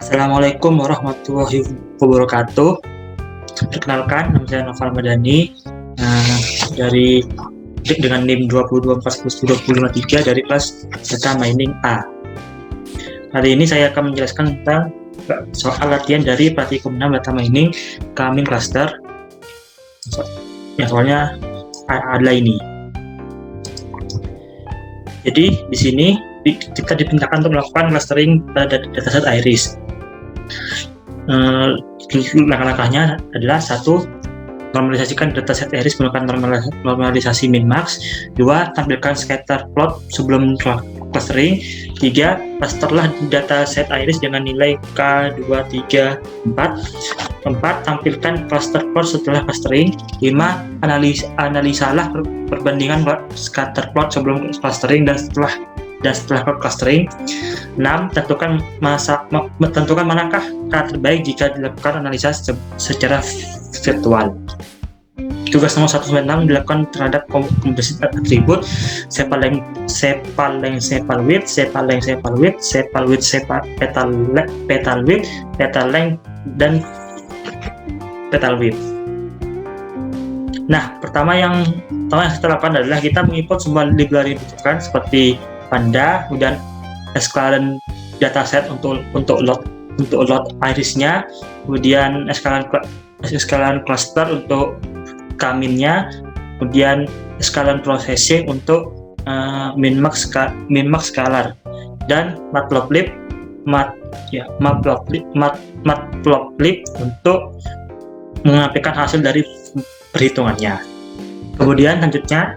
Assalamualaikum warahmatullahi wabarakatuh. Perkenalkan, nama saya Noval Madani dari dengan NIM 22410253 dari kelas Data Mining A. Hari ini saya akan menjelaskan tentang soal latihan dari praktikum 6 Data Mining Kamin Cluster. Soalnya adalah ini. Jadi di sini kita diperintahkan untuk melakukan clustering pada dataset iris. Langkah-langkahnya adalah: 1. Normalisasikan dataset iris menggunakan normalisasi min-max. 2. Tampilkan scatter plot sebelum clustering. 3. Clusterlah dataset iris dengan nilai K, 2, 3, 4. 4. Tampilkan cluster plot setelah clustering. 5. Analisalah perbandingan scatter plot sebelum clustering dan setelah clustering. 6. Tentukan manakah K terbaik jika dilakukan analisa secara virtual. Tugas nomor 1-6 dilakukan terhadap komposisi atribut sepal length, sepal width, petal width, petal length, dan petal width. Nah, pertama yang kita lakukan adalah kita mengimport sebuah library rujukan seperti Panda, kemudian Scalene dataset untuk load irisnya, kemudian Scalene cluster untuk kaminnya, kemudian Scalene processing untuk min-max scalar, dan matplotlib untuk mengambilkan hasil dari perhitungannya. Kemudian selanjutnya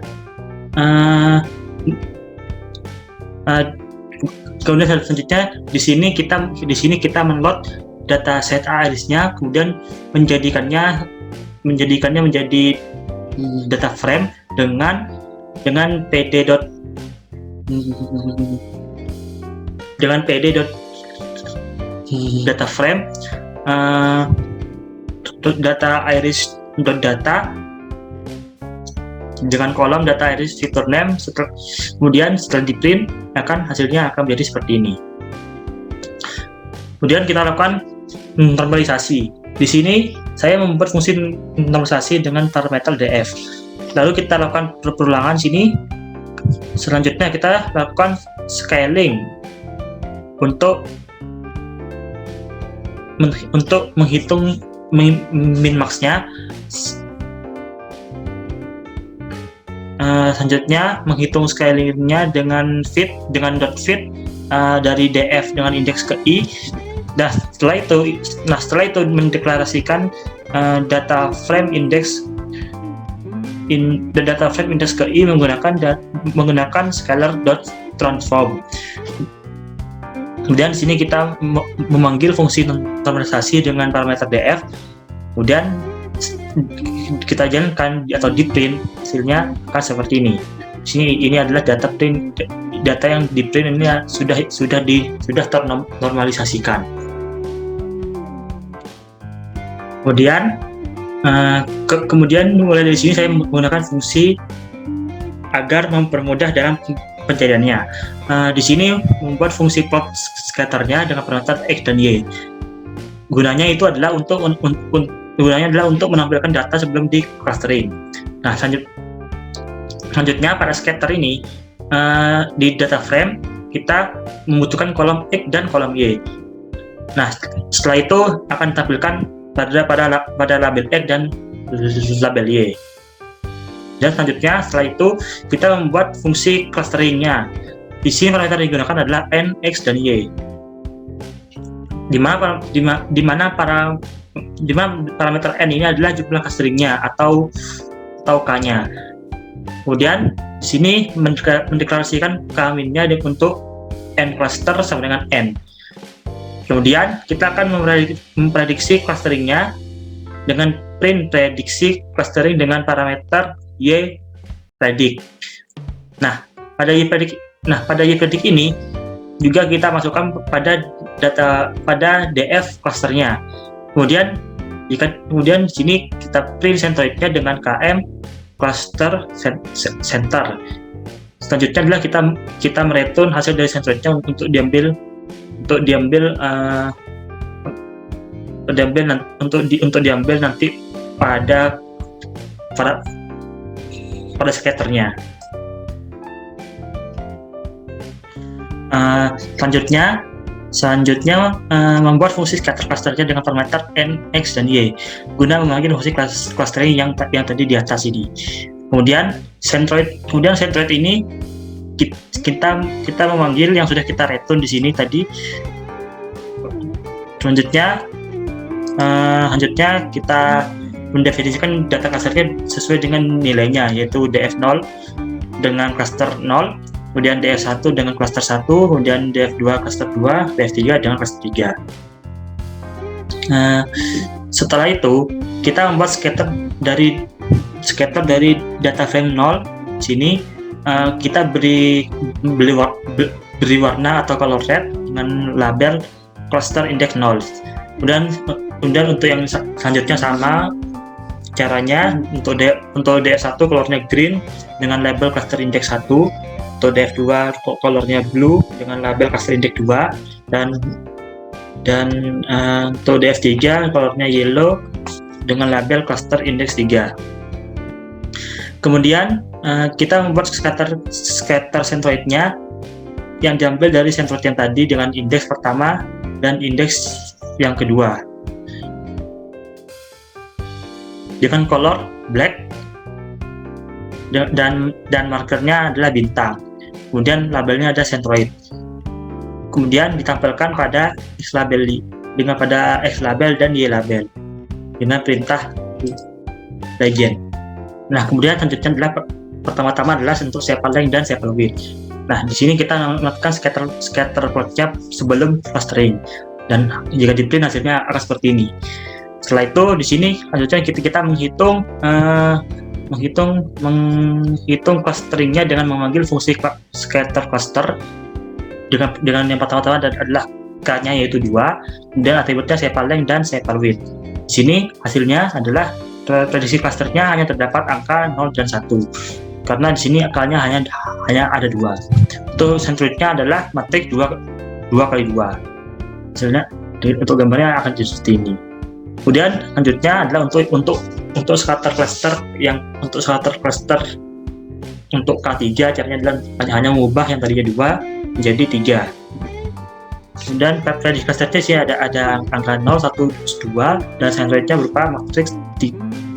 di sini kita menload dataset irisnya, kemudian menjadikannya menjadi data frame dengan pd data frame data iris data dengan kolom data iris fitur name. Kemudian setelah di print hasilnya akan menjadi seperti ini. Kemudian kita lakukan normalisasi. Di sini saya membuat fungsi normalisasi dengan parameter df. Lalu kita lakukan perulangan sini. Selanjutnya kita lakukan scaling untuk menghitung min-max-nya. Selanjutnya menghitung scalingnya dengan dot fit dari df dengan indeks ke i. Setelah itu mendeklarasikan data frame index ke i menggunakan scalar dot transform. Kemudian di sini kita memanggil fungsi normalisasi dengan parameter df. Kemudian kita jalankan atau di print, hasilnya akan seperti ini. Ini adalah data yang di print ini sudah ternormalisasikan. Kemudian mulai dari sini saya menggunakan fungsi agar mempermudah dalam pencariannya. Di sini membuat fungsi plot scatternya dengan parameter x dan y. Gunanya adalah untuk menampilkan data sebelum di clustering. Nah, selanjutnya pada scatter ini di data frame kita membutuhkan kolom x dan kolom y. Nah, setelah itu akan ditampilkan pada label x dan label y. Dan selanjutnya setelah itu kita membuat fungsi clusteringnya. Di sini parameter yang digunakan adalah n, x, dan y. Di mana parameter n ini adalah jumlah clusteringnya atau k-nya. Kemudian di sini mendeklarasikan kaminnya untuk n cluster sama dengan n. Kemudian kita akan memprediksi clusteringnya dengan print prediksi clustering dengan parameter y predict. Nah, pada y predict ini juga kita masukkan pada df clusternya. Kemudian di sini kita print centroidnya dengan km cluster center. Selanjutnya adalah kita mereturn hasil dari centroidnya untuk diambil untuk diambil nanti pada scatternya. Selanjutnya membuat fungsi scatter clusternya dengan parameter n, x, dan y guna memanggil fungsi clustering yang tadi di atas ini. Kemudian centroid ini kita memanggil yang sudah kita return di sini tadi. Selanjutnya kita mendefinisikan data clusternya sesuai dengan nilainya, yaitu df0 dengan cluster 0, kemudian df1 dengan cluster 1, kemudian df2 cluster 2, df3 dengan cluster 3. Setelah itu kita membuat scatter dari data frame 0. Sini kita beri warna atau color red dengan label cluster index 0. Kemudian untuk yang selanjutnya sama caranya. Untuk df1 colornya green dengan label cluster index 1, untuk df2 colornya blue dengan label cluster index 2, dan untuk df3 colornya yellow dengan label cluster index 3. Kemudian kita membuat scatter centroidnya yang diambil dari centroid yang tadi dengan indeks pertama dan indeks yang kedua dengan color black, dan markernya adalah bintang. Kemudian labelnya ada centroid. Kemudian ditampilkan pada X label dan Y label dengan perintah legend. Nah, kemudian selanjutnya adalah pertama-tama adalah untuk sepal length dan sepal width. Nah, di sini kita melakukan scatter plotnya sebelum clustering, dan jika di print hasilnya akan seperti ini. Setelah itu di sini selanjutnya kita menghitung clusteringnya dengan memanggil fungsi scatter cluster dengan yang pertama-tama adalah k-nya yaitu 2, kemudian atributnya sepal length dan sepal width. Di sini hasilnya adalah prediksi clusternya hanya terdapat angka 0 dan 1, karena di sini akalnya hanya ada 2. Untuk centroidnya adalah matrik 2 kali 2. Hasilnya untuk gambarnya akan seperti ini. Kemudian selanjutnya adalah untuk scatter cluster untuk K3 caranya adalah hanya mengubah yang tadinya 2 menjadi 3. Kemudian prediksi clusternya sih ada angka 0, 1, 2, dan centroidnya berupa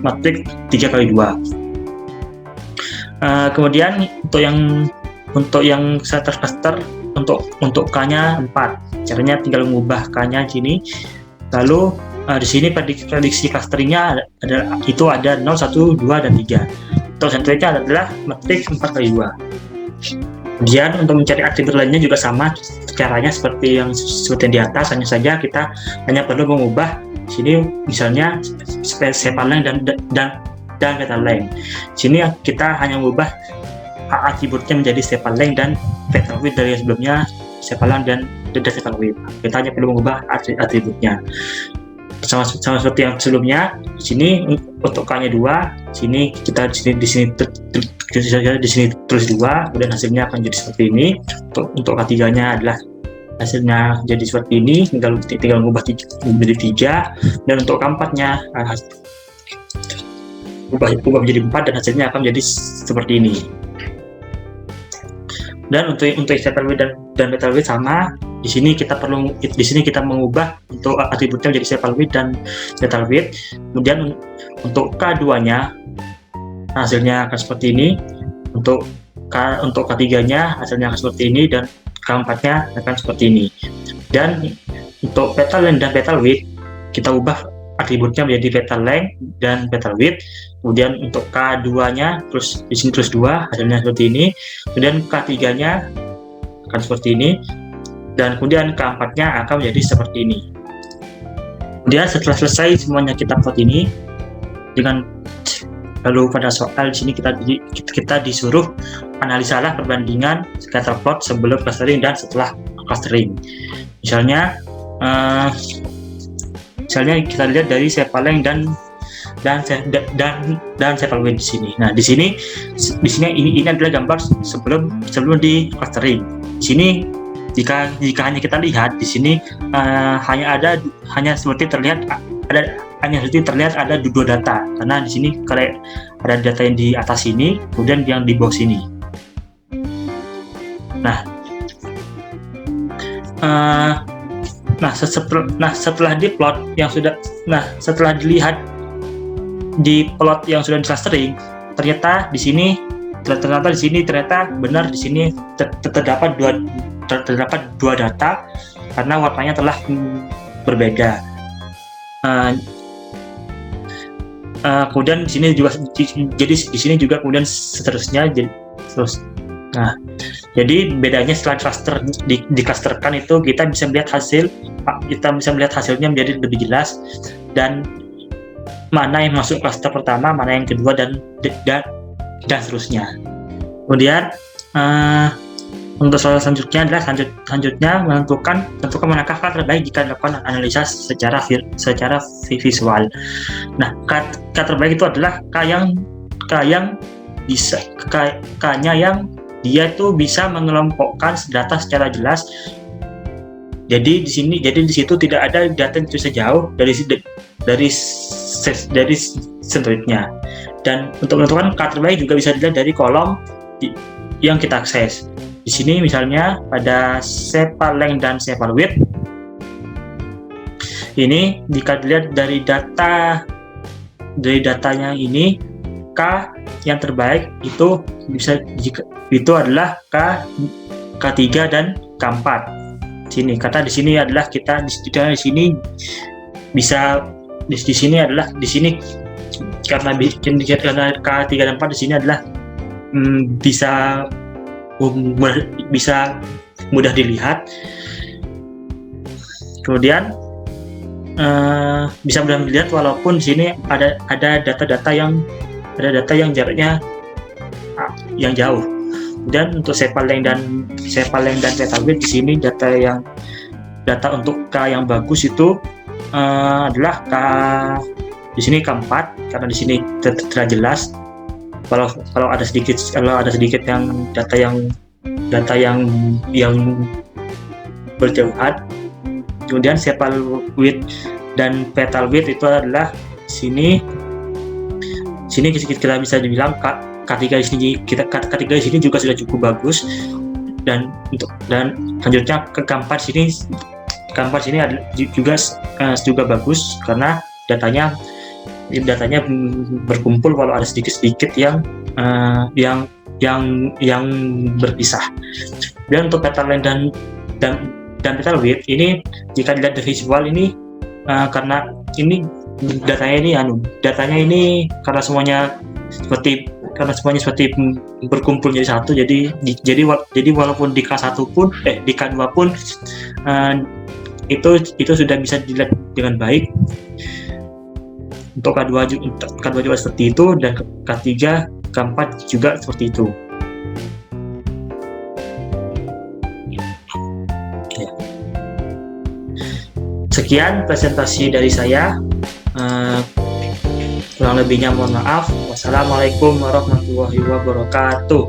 matrik 3 kali 2. Kemudian untuk yang scatter cluster untuk K-nya 4. Caranya tinggal mengubah K-nya sini. Lalu di sini prediksi clusteringnya ada 0, 1, 2, dan 3. Untuk centroidnya adalah matrik 4 kali 2. Kemudian untuk mencari atribut lainnya juga sama caranya seperti yang di atas, hanya saja kita hanya perlu mengubah sini misalnya sepal length dan petal length. Sini kita hanya mengubah atributnya menjadi sepal length dan petal width dari sebelumnya sepal length dan sepal width. Kita hanya perlu mengubah atributnya sama seperti yang sebelumnya. Di sini untuk K-nya 2, sini kita di sini terus 2, kemudian hasilnya akan jadi seperti ini. Untuk K3-nya adalah hasilnya jadi seperti ini, tinggal mengubah menjadi 3, dan untuk K4-nya ubah menjadi 4 dan hasilnya akan menjadi seperti ini. Dan untuk sepal width dan petal width sama. Di sini kita mengubah untuk atributnya menjadi sepal width dan petal width. Kemudian untuk K2-nya hasilnya akan seperti ini. Untuk K3-nya hasilnya akan seperti ini, dan K4-nya akan seperti ini. Dan untuk petal length dan petal width kita ubah atributnya menjadi petal length dan petal width. Kemudian untuk K2-nya di sini terus 2, hasilnya seperti ini. Kemudian K3-nya akan seperti ini, dan kemudian K4-nya akan menjadi seperti ini. Kemudian setelah selesai semuanya kita plot ini, lalu pada soal di sini kita disuruh analisalah perbandingan scatter plot sebelum clustering dan setelah clustering. Misalnya kita lihat dari sepal length dan sepal width di sini. Nah, di sini ini adalah gambar sebelum di clustering. Di sini jika hanya kita lihat di sini hanya seperti terlihat ada dua data, karena di sini kalau ada data yang di atas sini, kemudian yang di bawah sini. Setelah dilihat di plot yang sudah di clustering, ternyata di sini benar, di sini terdapat dua data karena warnanya telah berbeda. Kemudian di sini juga, jadi di sini juga kemudian seterusnya, jadi bedanya setelah cluster diklusterkan itu kita bisa melihat hasilnya menjadi lebih jelas, dan mana yang masuk cluster pertama, mana yang kedua, dan seterusnya. Kemudian untuk soal selanjutnya adalah menentukan manakah K terbaik jika dilakukan analisa secara visual. Nah, K terbaik itu adalah K-nya yang dia tuh bisa mengelompokkan data secara jelas. Jadi di situ tidak ada data yang bisa jauh dari sentuhnya. Dan untuk menentukan K terbaik juga bisa dilihat dari kolom yang kita akses. Di sini misalnya pada sepal length dan sepal width. Ini jika dilihat dari datanya ini, K yang terbaik itu adalah K3 dan K4. Sini karena di sini adalah kita di sini bisa di sini karena K3 dan 4 di sini adalah bisa mudah dilihat. Kemudian bisa mudah dilihat walaupun di sini ada data yang jaraknya yang jauh. Dan untuk sepal length dan petal width, di sini data untuk K yang bagus itu adalah di sini K4 karena di sini terlihat jelas. Kalau ada sedikit yang data yang berjauhan. Kemudian sepal width dan petal width itu adalah sini kita bisa dibilang K3 di sini, K3 di sini juga sudah cukup bagus, dan selanjutnya ke K4 sini juga bagus karena datanya berkumpul walau ada sedikit yang berpisah. Dan untuk petal length dan petal width ini jika dilihat dari visual ini karena ini datanya ini karena semuanya seperti berkumpul jadi satu, jadi walaupun di K1 pun di K2 pun itu sudah bisa dilihat dengan baik. Untuk K2 juga seperti itu, dan K3, K4 juga seperti itu. Sekian presentasi dari saya. Kurang lebihnya mohon maaf. Wassalamualaikum warahmatullahi wabarakatuh.